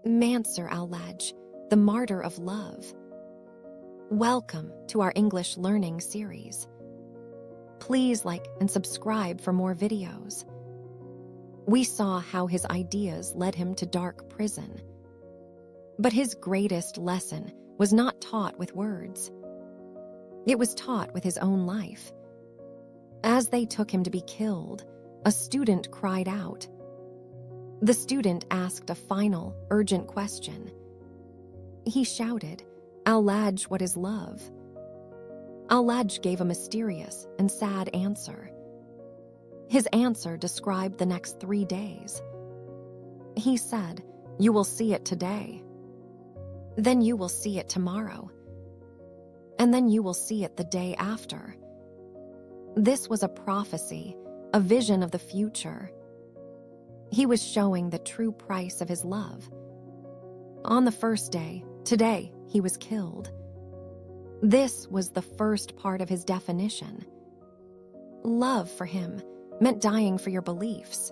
Mansour Hallaj, the Martyr of Love. Welcome to our English learning series. Please like and subscribe for more videos. We saw how his ideas led him to dark prison. But his greatest lesson was not taught with words. It was taught with his own life. As they took him to be killed, a student cried out. The student asked a final, urgent question. He shouted, "Hallaj, what is love?" Hallaj gave a mysterious and sad answer. His answer described the next 3 days. He said, "You will see it today. Then you will see it tomorrow. And then you will see it the day after." This was a prophecy, a vision of the future. He was showing the true price of his love. On the first day, today, he was killed. This was the first part of his definition. Love for him meant dying for your beliefs.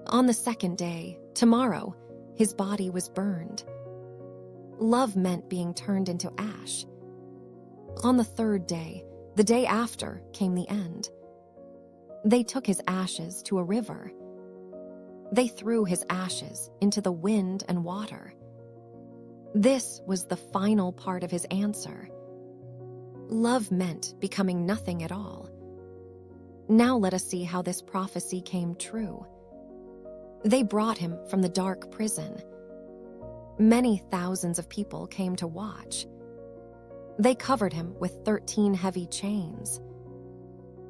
On the second day, tomorrow, his body was burned. Love meant being turned into ash. On the third day, the day after, came the end. They took his ashes to a river. They threw his ashes into the wind and water. This was the final part of his answer. Love meant becoming nothing at all. Now let us see how this prophecy came true. They brought him from the dark prison. Many thousands of people came to watch. They covered him with 13 heavy chains.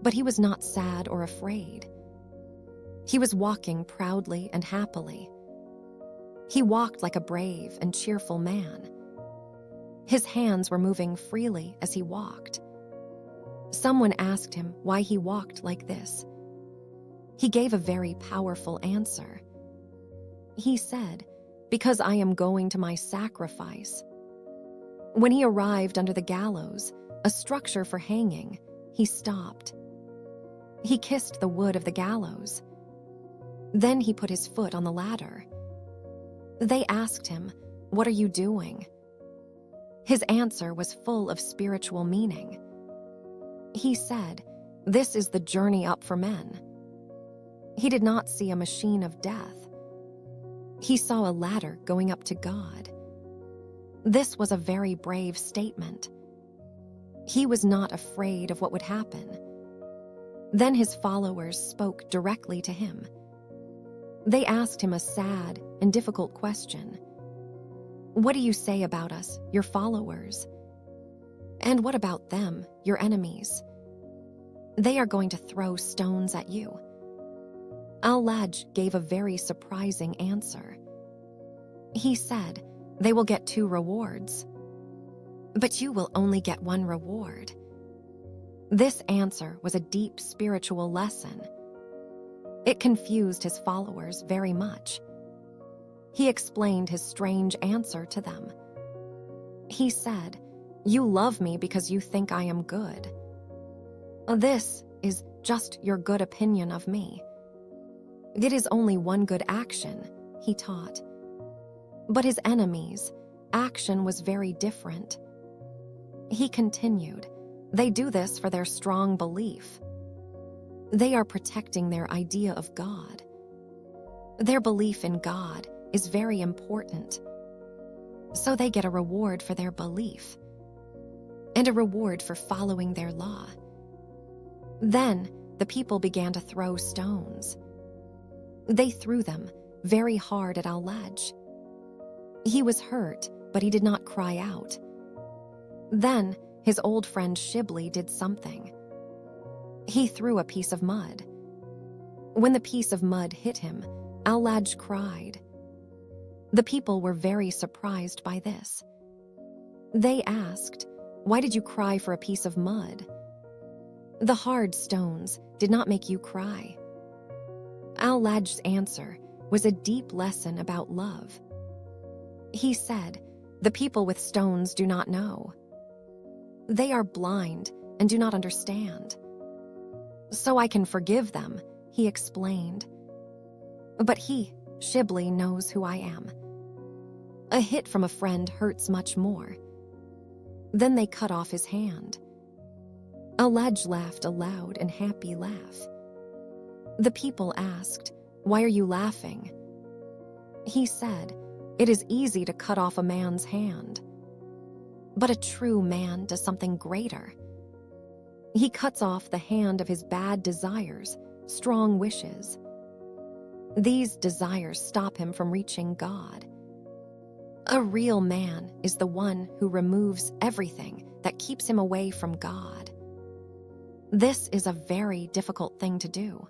But he was not sad or afraid. He was walking proudly and happily. He walked like a brave and cheerful man. His hands were moving freely as he walked. Someone asked him why he walked like this. He gave a very powerful answer. He said, "Because I am going to my sacrifice." When he arrived under the gallows, a structure for hanging, he stopped. He kissed the wood of the gallows. Then he put his foot on the ladder. They asked him, "What are you doing?" His answer was full of spiritual meaning. He said, "This is the journey up for men." He did not see a machine of death. He saw a ladder going up to God. This was a very brave statement. He was not afraid of what would happen. Then his followers spoke directly to him. They asked him a sad and difficult question. "What do you say about us, your followers? And what about them, your enemies? They are going to throw stones at you." Hallaj gave a very surprising answer. He said, "They will get 2 rewards. But you will only get 1 reward." This answer was a deep spiritual lesson. It confused his followers very much. He explained his strange answer to them. He said, "You love me because you think I am good. This is just your good opinion of me. It is only one good action," he taught. But his enemies' action was very different. He continued, "They do this for their strong belief. They are protecting their idea of God. Their belief in God is very important. So they get a reward for their belief, and a reward for following their law." Then the people began to throw stones. They threw them very hard at Hallaj. He was hurt, but he did not cry out. Then his old friend Shibli did something. He threw a piece of mud. When the piece of mud hit him, Hallaj cried. The people were very surprised by this. They asked, "Why did you cry for a piece of mud? The hard stones did not make you cry." Hallaj's answer was a deep lesson about love. He said, "The people with stones do not know. They are blind and do not understand. So I can forgive them," he explained. "But he, Shibli, knows who I am. A hit from a friend hurts much more. Then they cut off his hand. Hallaj laughed a loud and happy laugh. The people asked, "Why are you laughing?" He said, "It is easy to cut off a man's hand. But a true man does something greater. He cuts off the hand of his bad desires, strong wishes. These desires stop him from reaching God. A real man is the one who removes everything that keeps him away from God. This is a very difficult thing to do."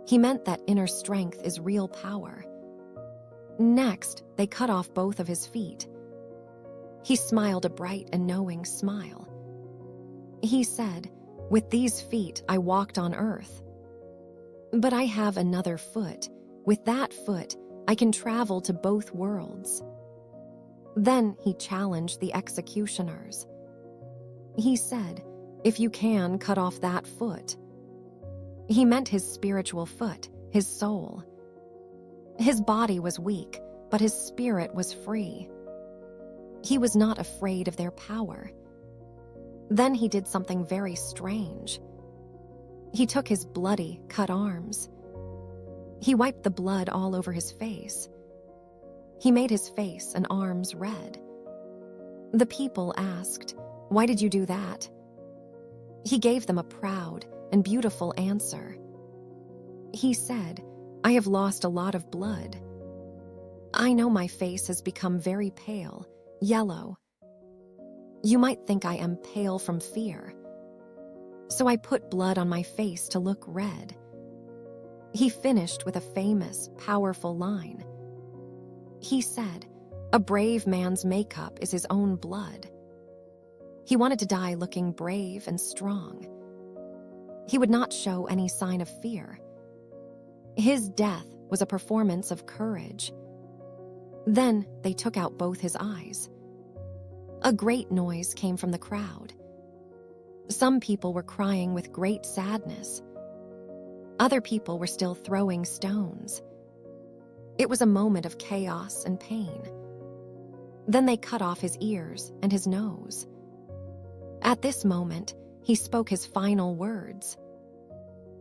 He meant that inner strength is real power. Next, they cut off both of his feet. He smiled a bright and knowing smile. He said, "With these feet I walked on earth. But I have another foot. With that foot, I can travel to both worlds." Then he challenged the executioners. He said, "If you can cut off that foot." He meant his spiritual foot, his soul. His body was weak, but his spirit was free. He was not afraid of their power. Then he did something very strange. He took his bloody, cut arms. He wiped the blood all over his face. He made his face and arms red. The people asked, "Why did you do that?" He gave them a proud and beautiful answer. He said, "I have lost a lot of blood. I know my face has become very pale, yellow. You might think I am pale from fear. So I put blood on my face to look red." He finished with a famous, powerful line. He said, "A brave man's makeup is his own blood." He wanted to die looking brave and strong. He would not show any sign of fear. His death was a performance of courage. Then they took out both his eyes. A great noise came from the crowd. Some people were crying with great sadness. Other people were still throwing stones. It was a moment of chaos and pain. Then they cut off his ears and his nose. At this moment, he spoke his final words.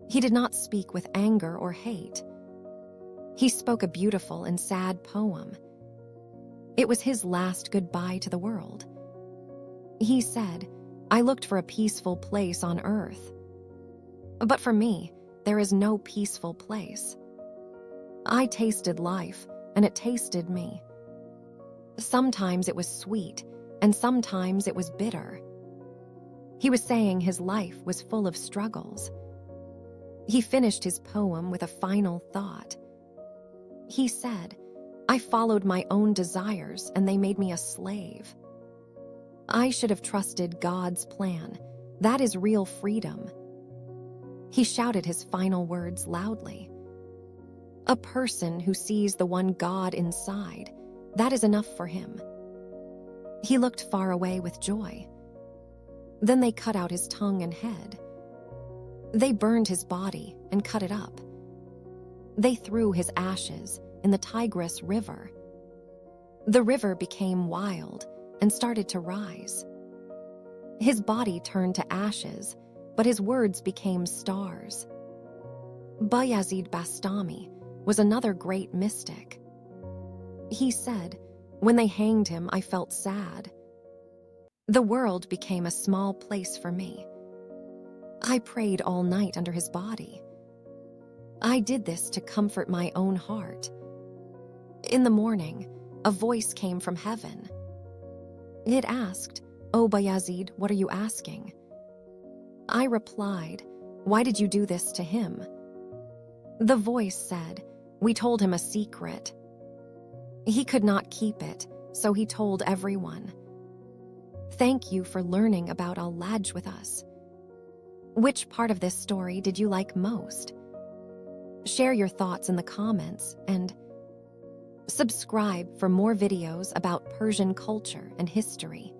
He did not speak with anger or hate. He spoke a beautiful and sad poem. It was his last goodbye to the world. He said, "I looked for a peaceful place on earth. But for me, there is no peaceful place. I tasted life, and it tasted me. Sometimes it was sweet, and sometimes it was bitter." He was saying his life was full of struggles. He finished his poem with a final thought. He said, "I followed my own desires and they made me a slave. I should have trusted God's plan. That is real freedom." He shouted his final words loudly. A person who sees the one God inside, that is enough for him. He looked far away with joy. Then they cut out his tongue and head. They burned his body and cut it up. They threw his ashes in the Tigris River. The river became wild and started to rise. His body turned to ashes, but his words became stars. Bayazid Bastami was another great mystic. He said, "When they hanged him, I felt sad. The world became a small place for me. I prayed all night under his body. I did this to comfort my own heart. In the morning, a voice came from heaven. It asked, 'O Bayazid, what are you asking?' I replied, 'Why did you do this to him?' The voice said, 'We told him a secret. He could not keep it, so he told everyone. Thank you for learning about Hallaj with us. Which part of this story did you like most? Share your thoughts in the comments and subscribe for more videos about Persian culture and history.